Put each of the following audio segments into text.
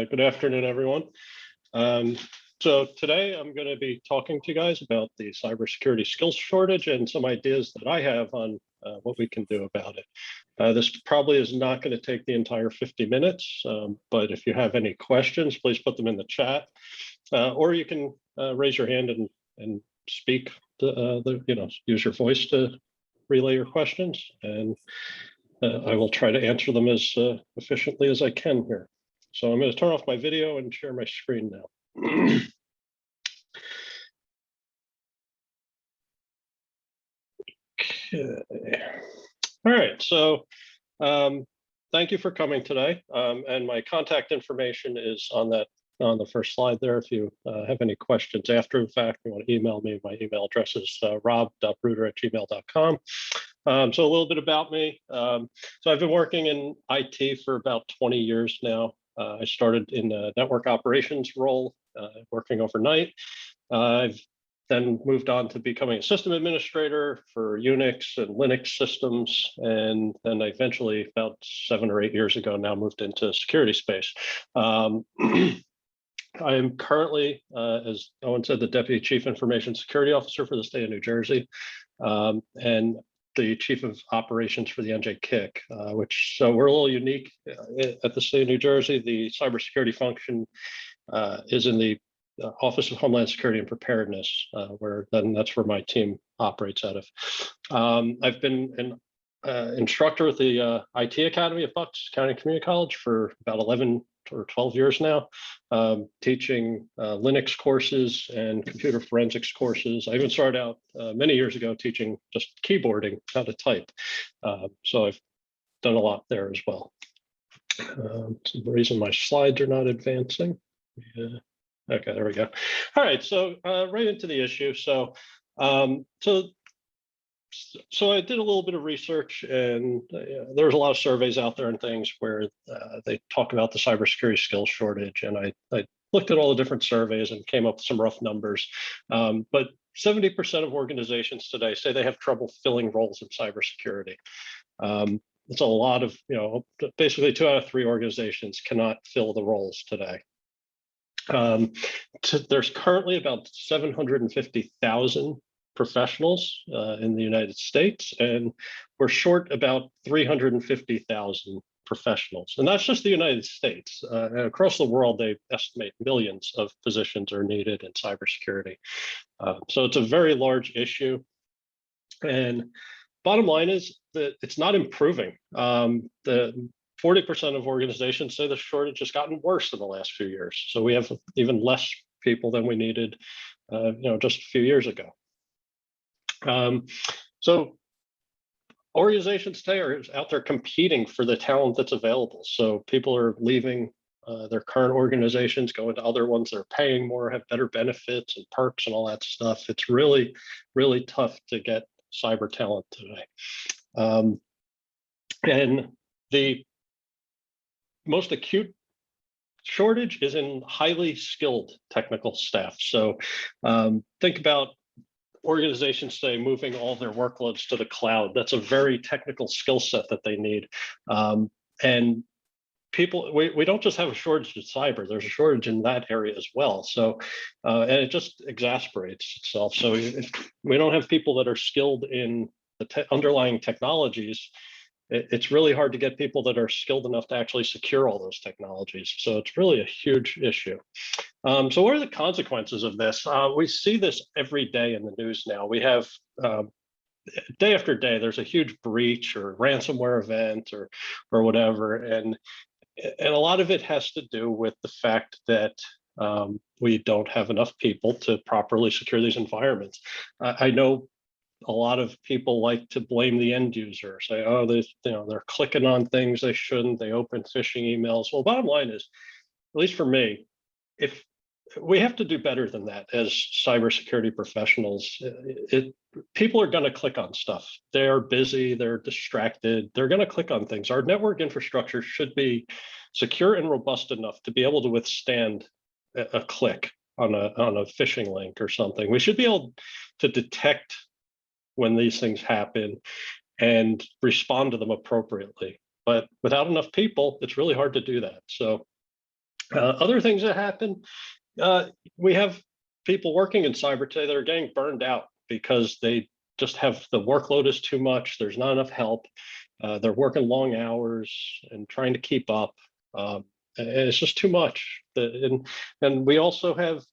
Good afternoon, everyone. So today I'm going to be talking to you guys about the cybersecurity skills shortage and some ideas that I have on what we can do about it. This probably is not going to take the entire 50 minutes, but if you have any questions, please put them in the chat, or you can raise your hand and speak, use your voice to relay your questions, and I will try to answer them as efficiently as I can here. So I'm going to turn off my video and share my screen now. Okay. All right, so thank you for coming today. And my contact information is on the first slide there. If you have any questions after the fact, you want to email me. My email address is rob.bruder@gmail.com. So a little bit about me. So I've been working in IT for about 20 years now. I started in a network operations role, working overnight. I've then moved on to becoming a system administrator for Unix and Linux systems. And then I eventually, about 7 or 8 years ago now, moved into security space. I am currently, as Owen said, the Deputy Chief Information Security Officer for the state of New Jersey, and the Chief of Operations for the NJ-KIC, so we're a little unique at the state of New Jersey. The cybersecurity function is in the Office of Homeland Security and Preparedness, that's where my team operates out of. I've been an instructor at the IT Academy at Bucks County Community College for about 11 or 12 years now, teaching Linux courses and computer forensics courses. I even started out many years ago teaching just keyboarding, how to type. So I've done a lot there as well. The reason my slides are not advancing. Yeah. Okay, there we go. All right, so right into the issue. So I did a little bit of research, and there's a lot of surveys out there and things where they talk about the cybersecurity skills shortage. And I looked at all the different surveys and came up with some rough numbers. But 70% of organizations today say they have trouble filling roles in cybersecurity. It's a lot of, basically 2 out of 3 organizations cannot fill the roles today. There's currently about 750,000 professionals in the United States, and we're short about 350,000 professionals. And that's just the United States. Across the world, they estimate millions of positions are needed in cybersecurity. So it's a very large issue. And bottom line is that it's not improving. The 40% of organizations say the shortage has gotten worse in the last few years. So we have even less people than we needed, just a few years ago. So organizations today are out there competing for the talent that's available. So people are leaving their current organizations, going to other ones that are paying more, have better benefits and perks and all that stuff. It's really, really tough to get cyber talent today. And the most acute shortage is in highly skilled technical staff. So think about organizations today moving all their workloads to the cloud. That's a very technical skill set that they need. And people, we don't just have a shortage in cyber, there's a shortage in that area as well. So, and it just exasperates itself. So if we don't have people that are skilled in the underlying technologies, it's really hard to get people that are skilled enough to actually secure all those technologies. So it's really a huge issue. So what are the consequences of this? We see this every day in the news now. We have day after day, there's a huge breach or ransomware event or whatever. And a lot of it has to do with the fact that we don't have enough people to properly secure these environments. I know a lot of people like to blame the end user, say, oh, they're clicking on things they shouldn't, they open phishing emails. Well, bottom line is, at least for me, if we have to do better than that as cybersecurity professionals. People are going to click on stuff. They're busy, they're distracted, they're going to click on things. Our network infrastructure should be secure and robust enough to be able to withstand a click on a phishing link or something. We should be able to detect when these things happen and respond to them appropriately. But without enough people, it's really hard to do that. So Other things that happen, we have people working in cyber today that are getting burned out because they just have the workload is too much. There's not enough help. They're working long hours and trying to keep up. And it's just too much. And we also have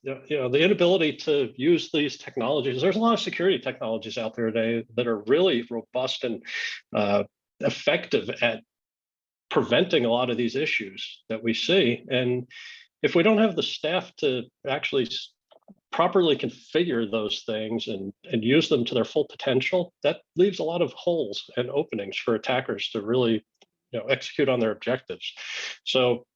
the inability to use these technologies. There's a lot of security technologies out there today that are really robust and effective at preventing a lot of these issues that we see. And if we don't have the staff to actually properly configure those things and use them to their full potential, that leaves a lot of holes and openings for attackers to really execute on their objectives. So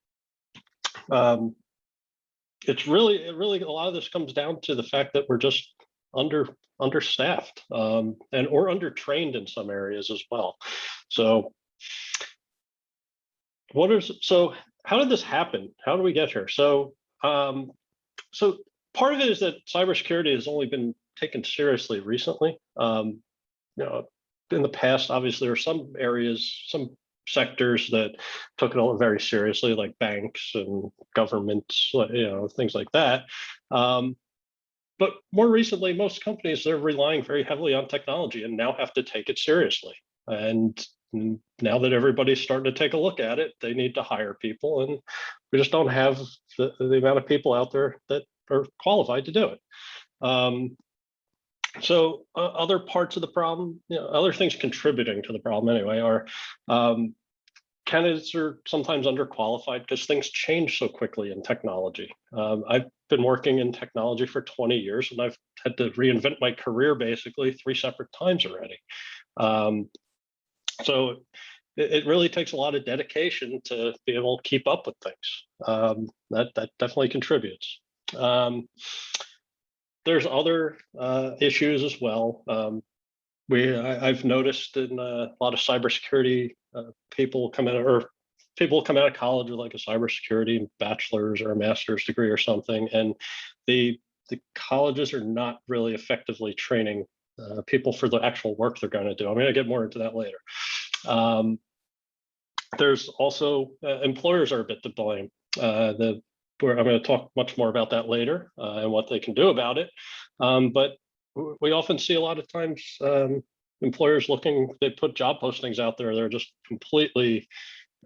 it's really a lot of this comes down to the fact that we're just understaffed and or undertrained in some areas as well. So how did this happen? How do we get here? So part of it is that cybersecurity has only been taken seriously recently. In the past, obviously, there are some areas, some sectors that took it all very seriously, like banks and governments, things like that. But more recently, most companies are relying very heavily on technology and now have to take it seriously. And now that everybody's starting to take a look at it, they need to hire people, and we just don't have the amount of people out there that are qualified to do it. So other parts of the problem, other things contributing to the problem anyway, are candidates are sometimes underqualified because things change so quickly in technology. I've been working in technology for 20 years, and I've had to reinvent my career basically 3 separate times already. So it really takes a lot of dedication to be able to keep up with things. That definitely contributes. There's other issues as well. I've noticed in a lot of cybersecurity people come out of college with like a cybersecurity bachelor's or a master's degree or something, and the colleges are not really effectively training people for the actual work they're going to do. I'm going to get more into that later. There's also employers are a bit to blame. I'm going to talk much more about that later and what they can do about it. But we often see a lot of times employers they put job postings out there. They're just completely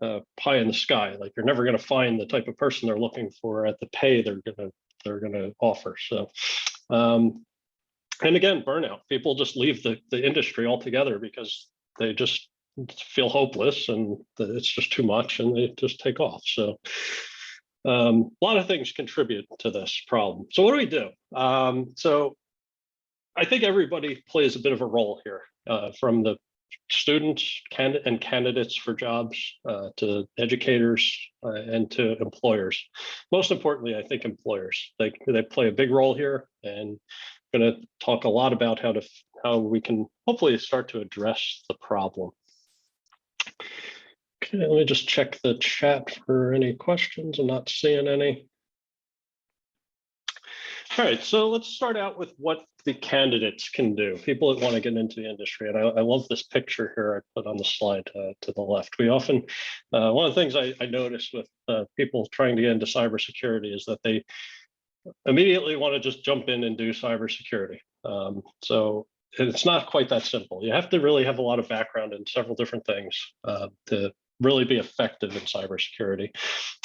pie in the sky. Like you're never going to find the type of person they're looking for at the pay they're going to offer. So, and again, burnout. People just leave the industry altogether because they just feel hopeless and it's just too much, and they just take off. So a lot of things contribute to this problem. So what do we do? So I think everybody plays a bit of a role here, from the students and candidates for jobs to educators and to employers. Most importantly, I think employers. They play a big role here, and I'm going to talk a lot about how we can hopefully start to address the problem. Okay, let me just check the chat for any questions. I'm not seeing any. All right, so let's start out with what the candidates can do, people that want to get into the industry. And I love this picture here I put on the slide to the left. We often, one of the things I notice with people trying to get into cybersecurity is that they immediately want to just jump in and do cybersecurity. So it's not quite that simple. You have to really have a lot of background in several different things to really be effective in cybersecurity.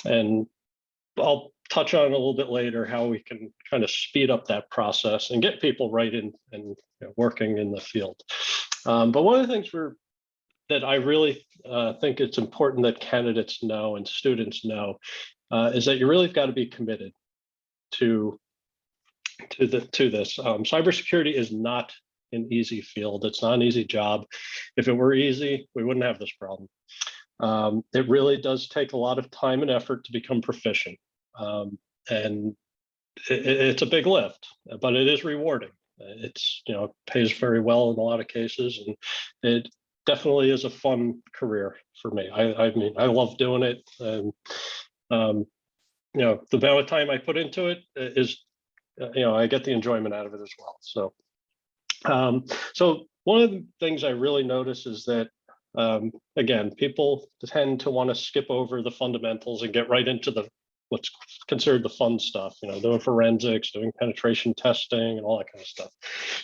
And I'll touch on a little bit later how we can kind of speed up that process and get people right in and working in the field. But one of the things that I really think it's important that candidates know and students know is that you really got to be committed to this. Cybersecurity is not an easy field. It's not an easy job. If it were easy, we wouldn't have this problem. It really does take a lot of time and effort to become proficient. And it's a big lift, but it is rewarding. It's, it pays very well in a lot of cases, and it definitely is a fun career for me. I mean, I love doing it. And, the amount of time I put into it is, I get the enjoyment out of it as well. So, so one of the things I really notice is that Again, people tend to want to skip over the fundamentals and get right into the what's considered the fun stuff, doing forensics, doing penetration testing and all that kind of stuff.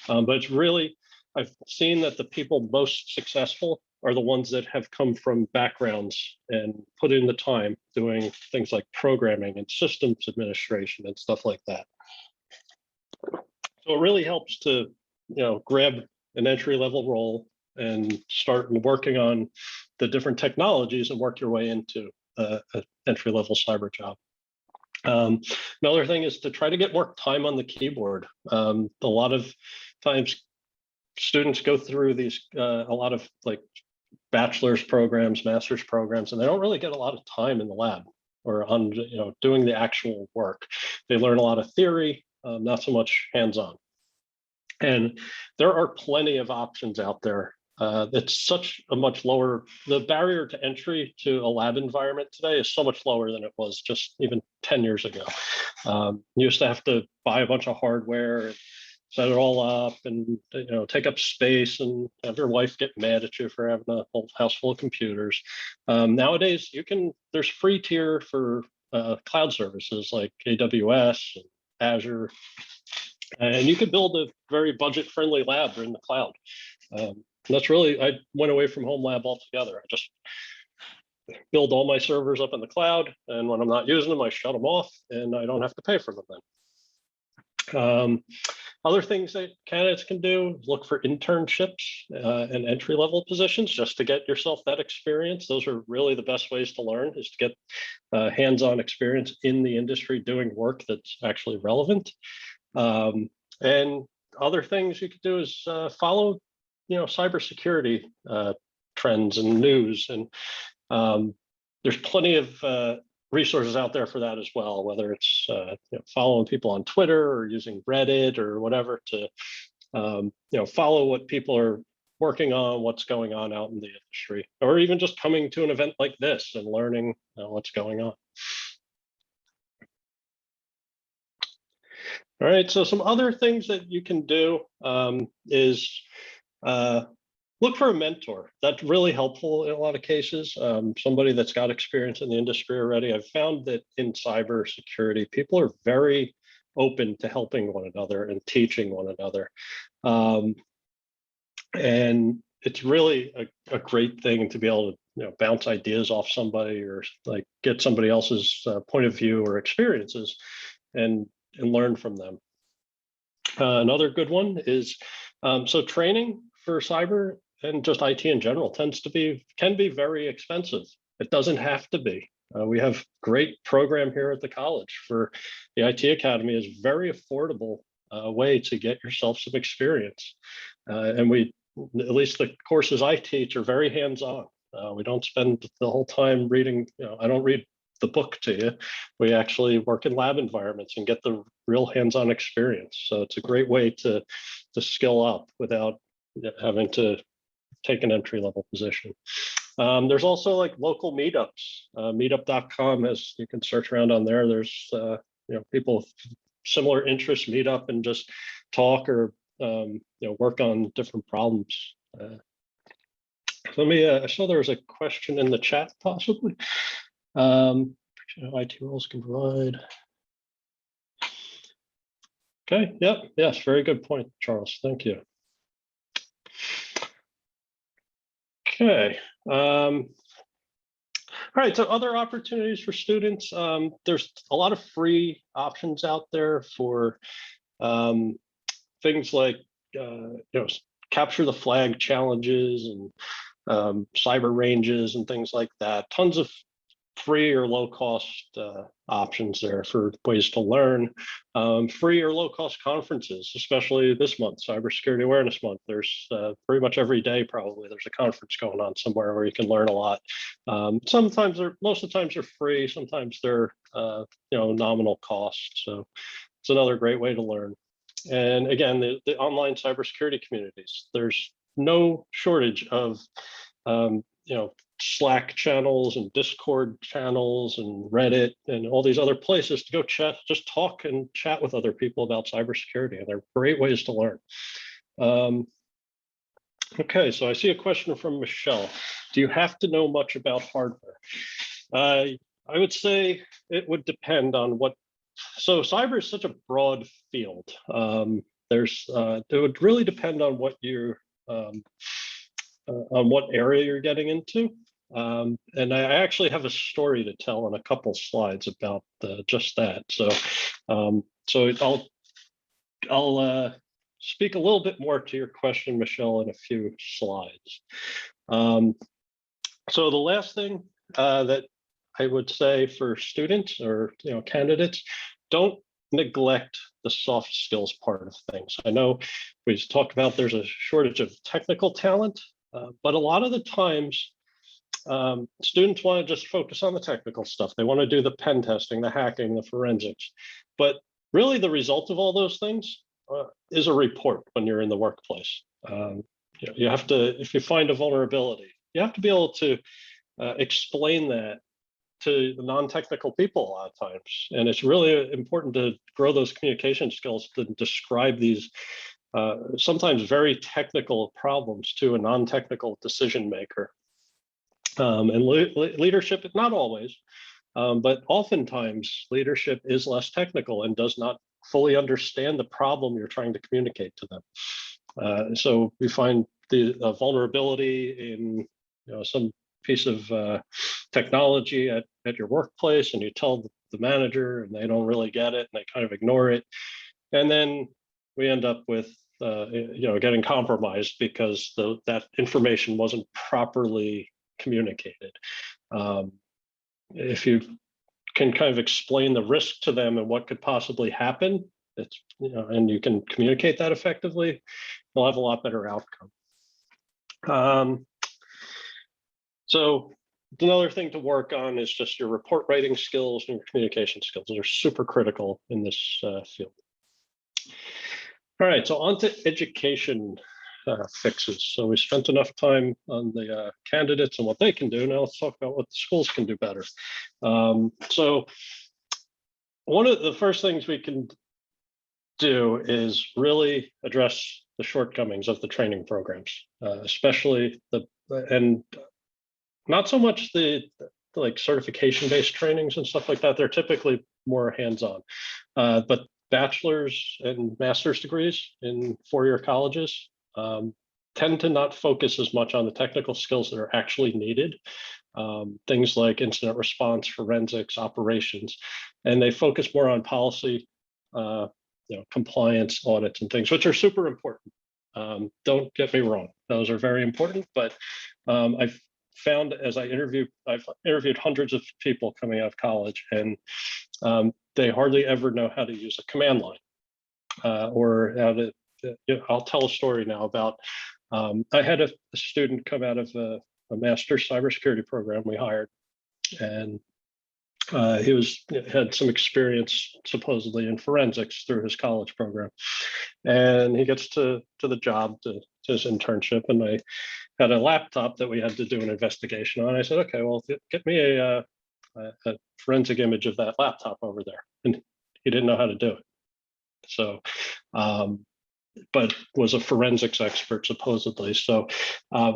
But it's really, I've seen that the people most successful are the ones that have come from backgrounds and put in the time doing things like programming and systems administration and stuff like that. So it really helps to, grab an entry-level role and start working on the different technologies and work your way into an entry-level cyber job. Another thing is to try to get more time on the keyboard. A lot of times students go through these, a lot of like bachelor's programs, master's programs, and they don't really get a lot of time in the lab or on, doing the actual work. They learn a lot of theory, not so much hands-on. And there are plenty of options out there. It's such a much lower, the barrier to entry to a lab environment today is so much lower than it was just even 10 years ago. You used to have to buy a bunch of hardware, set it all up, and take up space and have your wife get mad at you for having a whole house full of computers. Nowadays, there's free tier for cloud services like AWS and Azure, and you could build a very budget-friendly lab in the cloud. That's really, I went away from home lab altogether. I just build all my servers up in the cloud, and when I'm not using them, I shut them off, and I don't have to pay for them then. Other things that candidates can do, look for internships and entry-level positions just to get yourself that experience. Those are really the best ways to learn, is to get hands-on experience in the industry doing work that's actually relevant. And other things you could do is follow, cybersecurity trends and news. And there's plenty of resources out there for that as well, whether it's following people on Twitter or using Reddit or whatever to follow what people are working on, what's going on out in the industry, or even just coming to an event like this and learning what's going on. All right, so some other things that you can do is look for a mentor. That's really helpful in a lot of cases. Somebody that's got experience in the industry already. I've found that in cybersecurity, people are very open to helping one another and teaching one another. And it's really a great thing to be able to bounce ideas off somebody or like get somebody else's point of view or experiences and learn from them. Another good one is, so training for cyber and just IT in general can be very expensive. It doesn't have to be. We have great program here at the college for the IT Academy is very affordable way to get yourself some experience. And at least the courses I teach are very hands-on. We don't spend the whole time reading, I don't read the book to you. We actually work in lab environments and get the real hands-on experience. So it's a great way to skill up without having to take an entry-level position. There's also like local meetups. Meetup.com, as you can search around on there. There's people with similar interests meet up and just talk or work on different problems. I saw there was a question in the chat possibly. IT roles can provide. Okay, yep, yes, very good point, Charles. Thank you. Okay. All right, so other opportunities for students. There's a lot of free options out there for things like capture the flag challenges and cyber ranges and things like that. Tons of free or low cost options there for ways to learn. Free or low cost conferences, especially this month, Cybersecurity Awareness Month. There's pretty much every day probably there's a conference going on somewhere where you can learn a lot. Most of the times they're free, sometimes they're nominal cost. So it's another great way to learn. And again, the online cybersecurity communities, there's no shortage of Slack channels and Discord channels and Reddit and all these other places to go just talk and chat with other people about cybersecurity. And they're great ways to learn. Okay, so I see a question from Michelle. Do you have to know much about hardware? I would say it would depend on what. So cyber is such a broad field. It would really depend on what you're on what area you're getting into. And I actually have a story to tell in a couple slides about just that. So I'll speak a little bit more to your question, Michelle, in a few slides. So the last thing that I would say for students or candidates, don't neglect the soft skills part of things. I know we talked about there's a shortage of technical talent, but a lot of the times students want to just focus on the technical stuff. They want to do the pen testing, the hacking, the forensics, but really the result of all those things is a report when you're in the workplace. You have to, if you find a vulnerability, you have to be able to explain that to the non-technical people a lot of times. And it's really important to grow those communication skills to describe these sometimes very technical problems to a non-technical decision maker. And leadership, not always, but oftentimes leadership is less technical and does not fully understand the problem you're trying to communicate to them. So we find the vulnerability in some piece of technology at your workplace, and you tell the manager and they don't really get it and they kind of ignore it. And then we end up with getting compromised because that information wasn't properly communicated. If you can kind of explain the risk to them and what could possibly happen, and you can communicate that effectively, you'll have a lot better outcome. So another thing to work on is just your report writing skills and your communication skills. They're super critical in this field. All right, so on to education fixes. So we spent enough time on the candidates and what they can do. Now let's talk about what the schools can do better. So one of the first things we can do is really address the shortcomings of the training programs, especially and not so much the like certification-based trainings and stuff like that. They're typically more hands-on, but bachelor's and master's degrees in four-year colleges tend to not focus as much on the technical skills that are actually needed. Things like incident response, forensics, operations, and they focus more on policy, compliance, audits, and things, which are super important. Don't get me wrong; those are very important. But I've found as I've interviewed hundreds of people coming out of college, and they hardly ever know how to use a command line or how to. I'll tell a story now about. I had a student come out of a master's cybersecurity program we hired, and he had some experience supposedly in forensics through his college program, and he gets to the job to his internship, and I had a laptop that we had to do an investigation on. I said, okay, well, get me a forensic image of that laptop over there, and he didn't know how to do it. So, but was a forensics expert supposedly. So,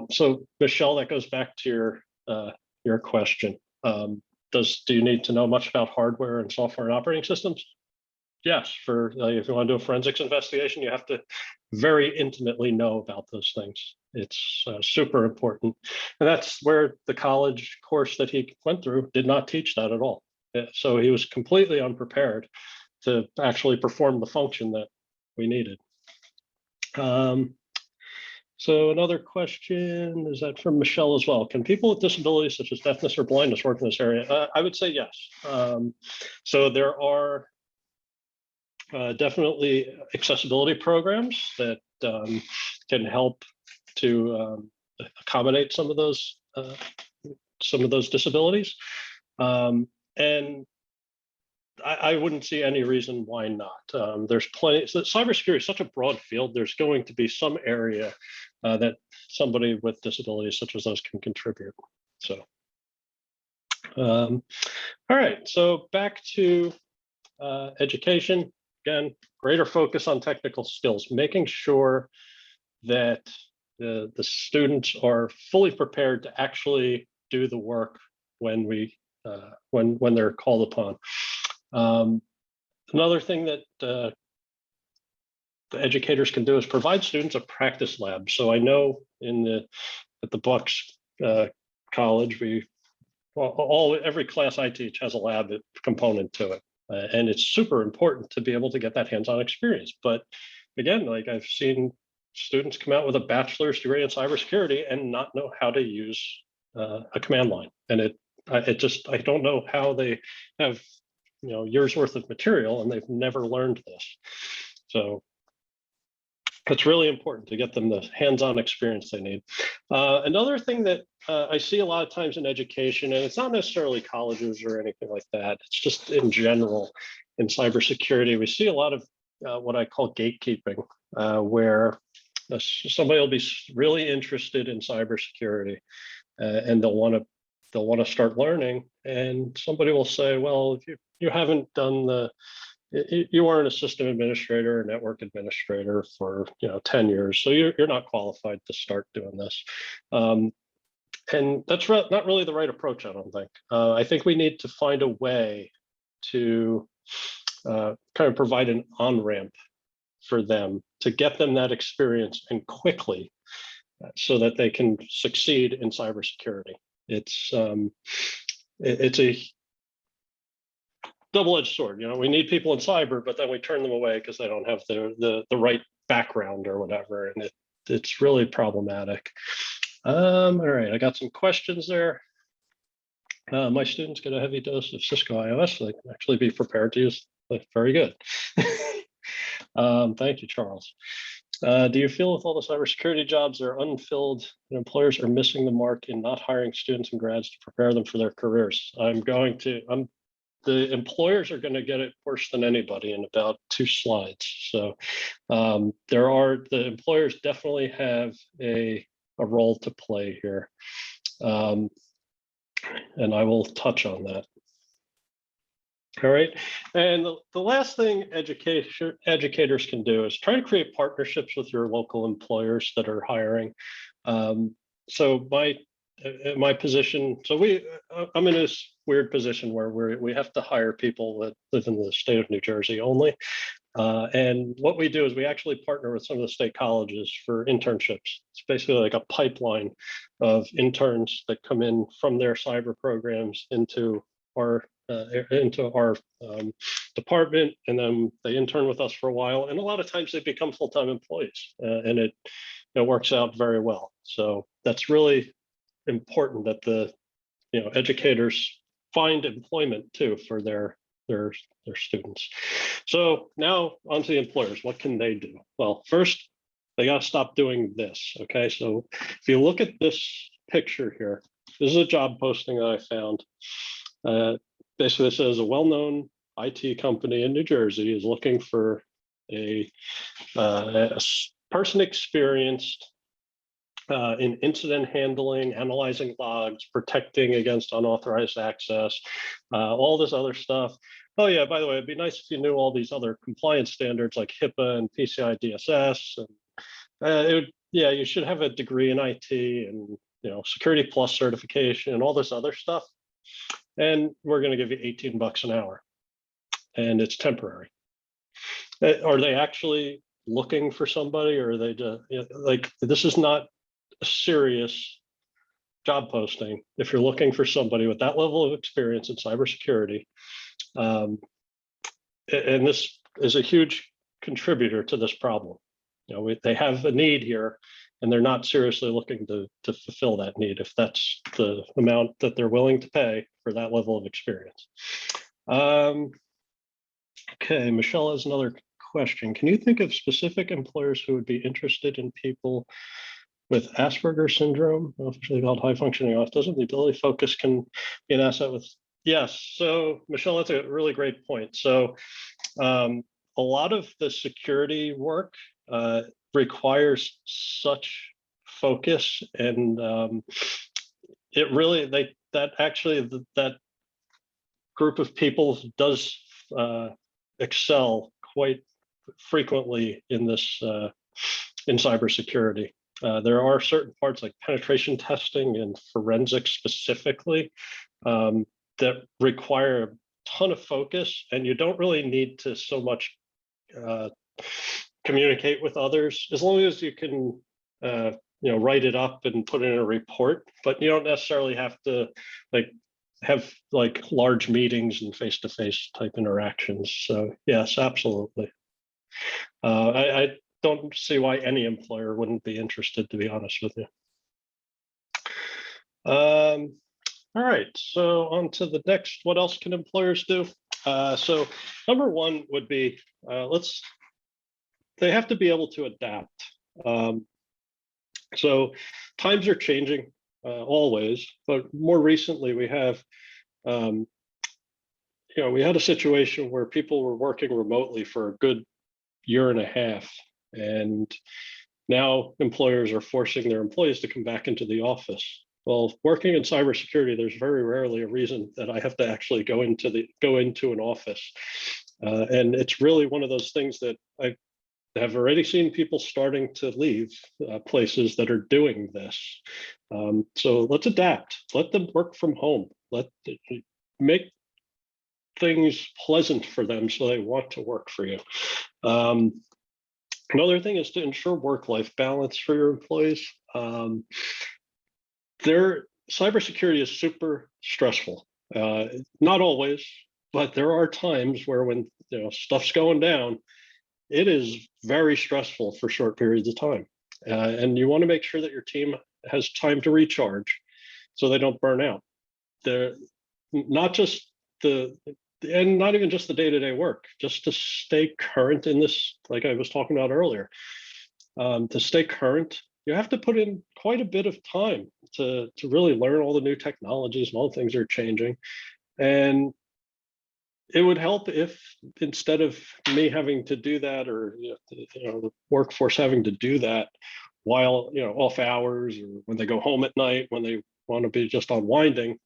so Michelle, that goes back to your question. Do you need to know much about hardware and software and operating systems? Yes, if you want to do a forensics investigation, you have to very intimately know about those things. It's super important. And that's where the college course that he went through did not teach that at all. So he was completely unprepared to actually perform the function that we needed. So another question, is that from Michelle as well? Can people with disabilities such as deafness or blindness work in this area? I would say yes. So there are definitely accessibility programs that can help to accommodate some of those disabilities, and I wouldn't see any reason why not. There's plenty. So cybersecurity is such a broad field. There's going to be some area that somebody with disabilities such as those can contribute. So, all right. So back to education. Again, greater focus on technical skills, making sure that the students are fully prepared to actually do the work when when they're called upon. Another thing that the educators can do is provide students a practice lab. So I know at the Bucks college, every class I teach has a lab component to it. And it's super important to be able to get that hands-on experience. But again, like I've seen students come out with a bachelor's degree in cybersecurity and not know how to use a command line. And I don't know how they have, years worth of material and they've never learned this. So it's really important to get them the hands-on experience they need. Another thing that I see a lot of times in education, and it's not necessarily colleges or anything like that, it's just in general in cybersecurity, we see a lot of what I call gatekeeping, where somebody will be really interested in cybersecurity and they'll want to start learning, and somebody will say, well, if you haven't done you weren't a system administrator or network administrator for 10 years, so you're not qualified to start doing this. And that's not really the right approach, I don't think. I think we need to find a way to kind of provide an on-ramp for them to get them that experience and quickly so that they can succeed in cybersecurity. It's a double-edged sword. We need people in cyber, but then we turn them away because they don't have the right background or whatever, and it's really problematic. All right, I got some questions there. My students get a heavy dose of Cisco IOS, so they can actually be prepared to use it. Very good. Thank you, Charles. Do you feel with all the cybersecurity jobs that are unfilled, and employers are missing the mark in not hiring students and grads to prepare them for their careers? The employers are going to get it worse than anybody in about 2 slides. So the employers definitely have a role to play here. And I will touch on that. All right. And the last thing educators can do is try to create partnerships with your local employers that are hiring. So my position, I'm in this weird position where we have to hire people that live in the state of New Jersey only. And what we do is we actually partner with some of the state colleges for internships. It's basically like a pipeline of interns that come in from their cyber programs into our department, and then they intern with us for a while. And a lot of times they become full-time employees, and it works out very well. So that's really important that the educators find employment too for their students. So now onto the employers. What can they do? Well, first they got to stop doing this. Okay, so if you look at this picture here, this is a job posting that I found. Basically, it says a well-known IT company in New Jersey is looking for a person experienced in incident handling, analyzing logs, protecting against unauthorized access, all this other stuff. Oh yeah, by the way, it'd be nice if you knew all these other compliance standards like HIPAA and PCI DSS. And you should have a degree in IT and Security Plus certification and all this other stuff. And we're going to give you $18 an hour, and it's temporary. Are they actually looking for somebody, or are they just like, this is not a serious job posting if you're looking for somebody with that level of experience in cybersecurity. And this is a huge contributor to this problem. They have a need here, and they're not seriously looking to fulfill that need if that's the amount that they're willing to pay for that level of experience. Okay, Michelle has another question. Can you think of specific employers who would be interested in people with Asperger's syndrome, officially called high functioning autism? The ability to focus can be an asset with, yes. So Michelle, that's a really great point. So a lot of the security work requires such focus, and it really, that group of people does excel quite frequently in this in cybersecurity. There are certain parts like penetration testing and forensics specifically that require a ton of focus, and you don't really need to so much communicate with others as long as you can write it up and put it in a report, but you don't necessarily have to have large meetings and face-to-face type interactions. So yes, absolutely. I don't see why any employer wouldn't be interested, to be honest with you. All right, so on to the next. What else can employers do? So number one would be they have to be able to adapt. So times are changing always, but more recently we have, we had a situation where people were working remotely for a good year and a half, and now employers are forcing their employees to come back into the office. Well, working in cybersecurity, there's very rarely a reason that I have to actually go into an office, and it's really one of those things that I have already seen people starting to leave places that are doing this. So let's adapt. Let them work from home. Make things pleasant for them so they want to work for you. Another thing is to ensure work-life balance for your employees. Their cybersecurity is super stressful. Not always, but there are times where when stuff's going down, it is very stressful for short periods of time. And you want to make sure that your team has time to recharge so they don't burn out. They're not just and not even just the day-to-day work, just to stay current in this, like I was talking about earlier. To stay current, you have to put in quite a bit of time to really learn all the new technologies and all things are changing. And it would help if instead of me having to do that, or the workforce having to do that while off hours, or when they go home at night, when they want to be just unwinding,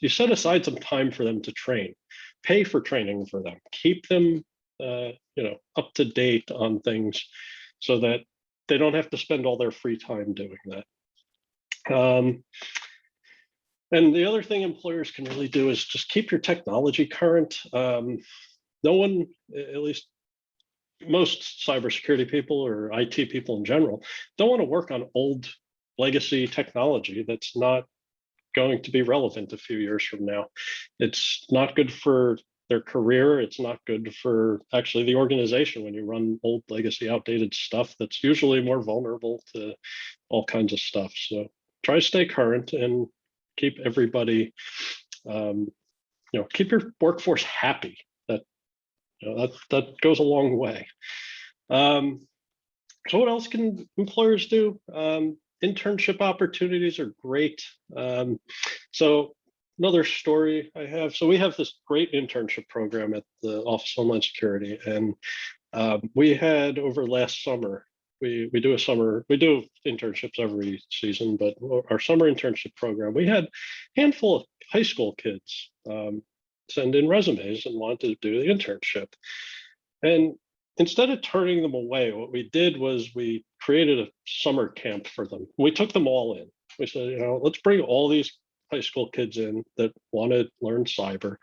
you set aside some time for them to train, pay for training for them, keep them up to date on things so that they don't have to spend all their free time doing that. And the other thing employers can really do is just keep your technology current. No one, at least most cybersecurity people or IT people in general, don't want to work on old legacy technology that's not going to be relevant a few years from now. It's not good for their career. It's not good for actually the organization when you run old legacy outdated stuff that's usually more vulnerable to all kinds of stuff. So try to stay current and keep everybody, keep your workforce happy. That goes a long way. So what else can employers do? Internship opportunities are great. So another story I have. So we have this great internship program at the Office of Homeland Security, and we had over last summer. We do internships every season, but our summer internship program, we had a handful of high school kids send in resumes and wanted to do the internship. And instead of turning them away, what we did was we created a summer camp for them. We took them all in. We said, let's bring all these high school kids in that want to learn cyber,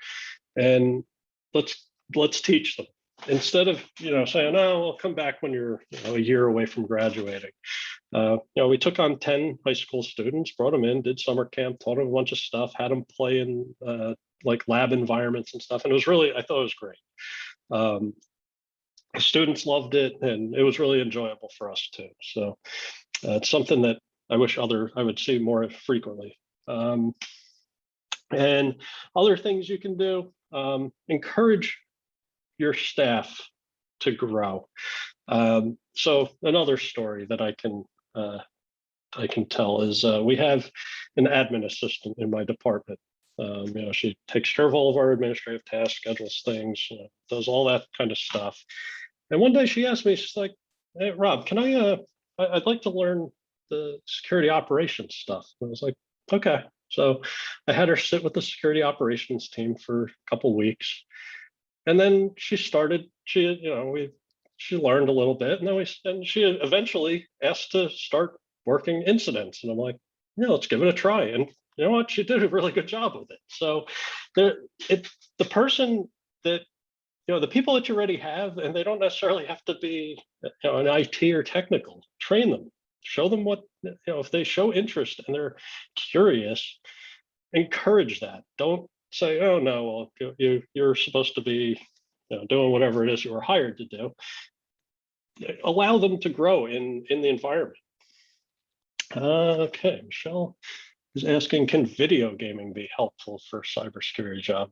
and let's teach them. Instead of saying, "Oh, we'll come back when you're a year away from graduating." We took on 10 high school students, brought them in, did summer camp, taught them a bunch of stuff, had them play in lab environments and stuff, and I thought it was great. The students loved it, and it was really enjoyable for us too. So it's something that I wish I would see more frequently. And other things you can do, encourage your staff to grow. So another story that I can tell is we have an admin assistant in my department. She takes care of all of our administrative tasks, schedules things, does all that kind of stuff. And one day she asked me, she's like, "Hey, Rob, can I'd like to learn the security operations stuff." And I was like, okay. So I had her sit with the security operations team for a couple of weeks. And then she learned a little bit, and then she eventually asked to start working incidents. And I'm like, yeah, let's give it a try. And you know what? She did a really good job with it. So the person that, the people that you already have, and they don't necessarily have to be, an IT or technical, train them, show them what, if they show interest and they're curious, encourage that. Don't say, oh no, well, you're supposed to be, doing whatever it is you were hired to do. Allow them to grow in the environment. Okay, Michelle is asking, can video gaming be helpful for cybersecurity job?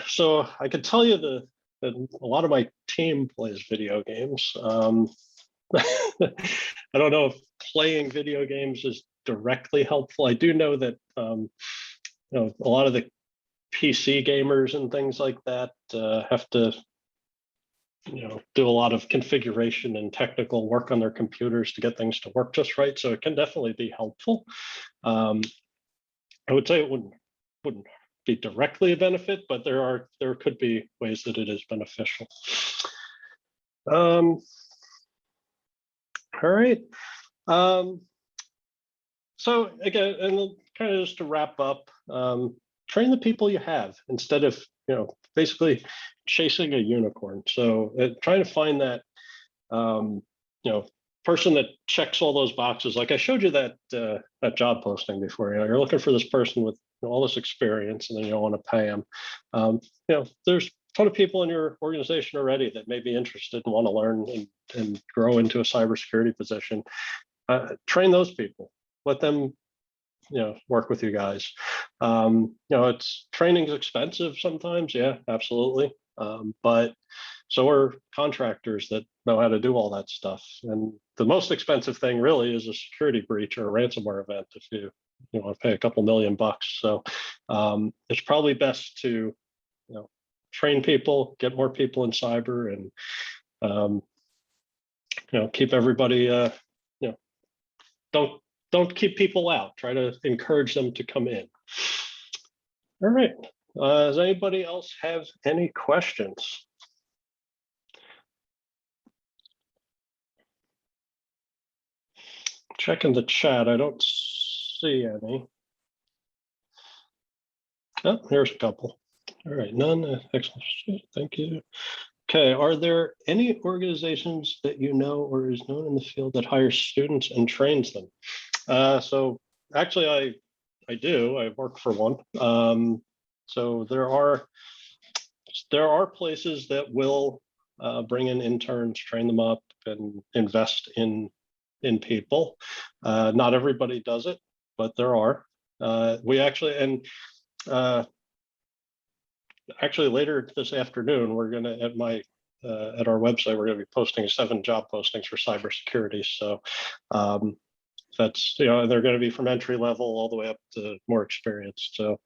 So I can tell you that a lot of my team plays video games. I don't know if playing video games is directly helpful. I do know that a lot of the PC gamers and things like that have to do a lot of configuration and technical work on their computers to get things to work just right. So it can definitely be helpful. I would say it wouldn't be directly a benefit, but there could be ways that it is beneficial. All right. So again, and kind of just to wrap up, train the people you have instead of basically chasing a unicorn. So trying to find that person that checks all those boxes. Like I showed you that job posting before. You're looking for this person with all this experience, and then you don't want to pay them. There's a ton of people in your organization already that may be interested and want to learn and grow into a cybersecurity position. Train those people. Let them work with you guys. It's training's expensive sometimes. Yeah, absolutely. But so are contractors that know how to do all that stuff. And the most expensive thing really is a security breach or a ransomware event if you want to pay a couple $1,000,000. So it's probably best to train people, get more people in cyber, and keep everybody don't keep people out. Try to encourage them to come in. All right. Does anybody else have any questions? Checking the chat. I don't see any. Oh, here's a couple. All right, none. Excellent. Thank you. Okay, are there any organizations that you know or is known in the field that hires students and trains them? So actually, I do. I work for one. So there are places that will bring in interns, train them up, and invest in people. Not everybody does it, but there are. We actually, and actually later this afternoon, we're gonna at our website, we're gonna be posting 7 job postings for cybersecurity. So that's they're going to be from entry level all the way up to more experienced. So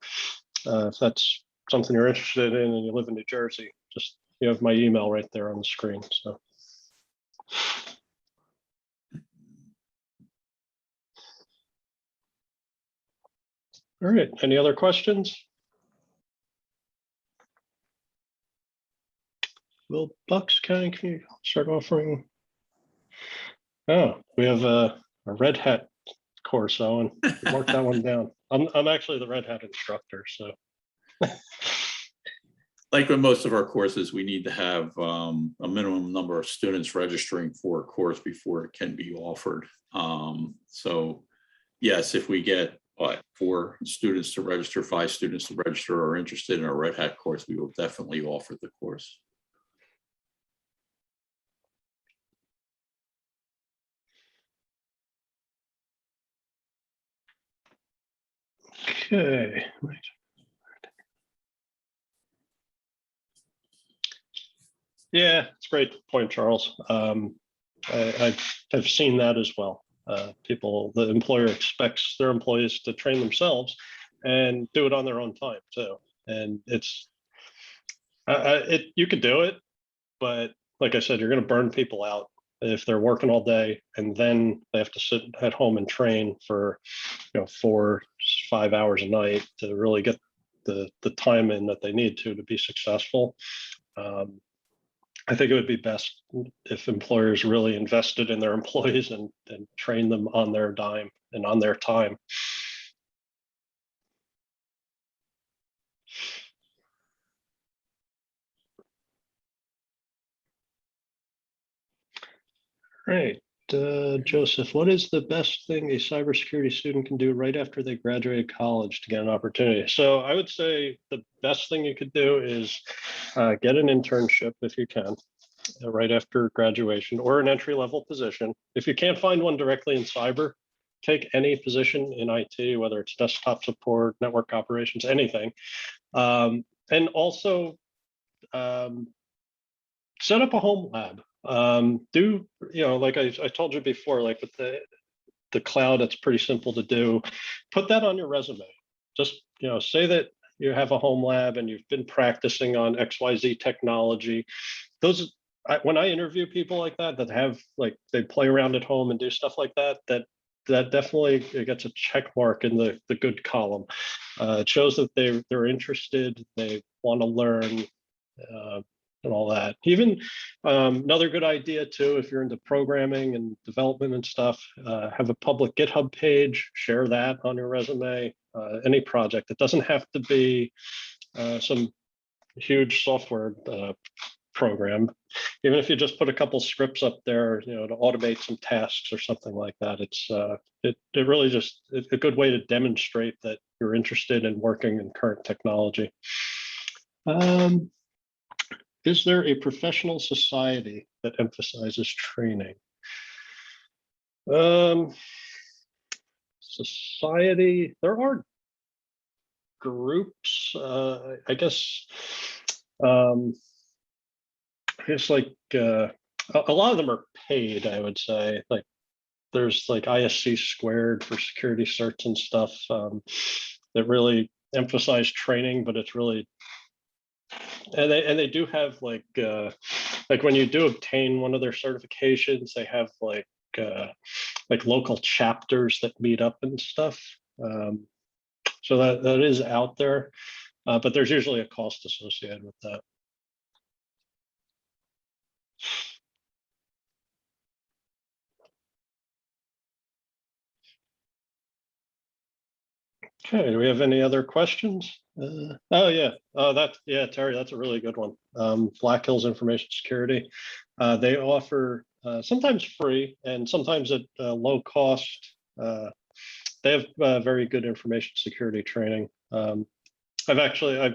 if that's something you're interested in and you live in New Jersey, just you have my email right there on the screen. So all right, any other questions? Will Bucks County Community start offering? Oh, we have a Red Hat course, Owen. Mark that one down. I'm actually the Red Hat instructor, so. Like with most of our courses, we need to have a minimum number of students registering for a course before it can be offered. So yes, if we get 4 students to register, 5 students to register or are interested in a Red Hat course, we will definitely offer the course. Okay. Yeah, it's a great point, Charles. I have seen that as well. The employer expects their employees to train themselves and do it on their own time too. And you could do it, but like I said, you're going to burn people out if they're working all day and then they have to sit at home and train for 4-5 hours a night to really get the time in that they need to be successful. I think it would be best if employers really invested in their employees and train them on their dime and on their time. Right. Joseph, what is the best thing a cybersecurity student can do right after they graduate college to get an opportunity? So I would say the best thing you could do is get an internship if you can, right after graduation, or an entry-level position. If you can't find one directly in cyber, take any position in IT, whether it's desktop support, network operations, anything. And also set up a home lab. Do, like I told you before, like with the cloud, it's pretty simple to do. Put that on your resume. Just, say that you have a home lab and you've been practicing on XYZ technology. Those, when I interview people like that have, like, they play around at home and do stuff like that, that definitely, it gets a check mark in the good column. It shows that they're interested, they want to learn, and all that. Even another good idea too, if you're into programming and development and stuff, have a public GitHub page, share that on your resume. Any project, it doesn't have to be some huge software program. Even if you just put a couple scripts up there, to automate some tasks or something like that, it's it really just a good way to demonstrate that you're interested in working in current technology. Is there a professional society that emphasizes training? Society, there are groups, I guess. It's like a lot of them are paid, I would say. Like there's like ISC squared for security certs and stuff that really emphasize training, but it's really, and they do have like when you do obtain one of their certifications, they have like local chapters that meet up and stuff. So that is out there, but there's usually a cost associated with that. Okay, do we have any other questions? Oh yeah, Terry, that's a really good one. Black Hills Information Security. They offer sometimes free and sometimes at low cost. They have very good information security training. I've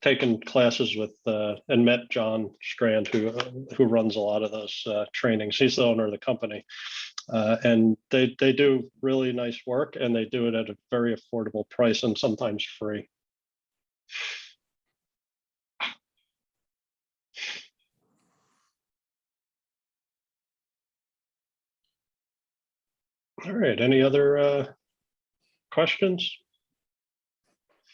taken classes with and met John Strand, who runs a lot of those trainings. He's the owner of the company. And they do really nice work, and they do it at a very affordable price and sometimes free. All right, any other questions?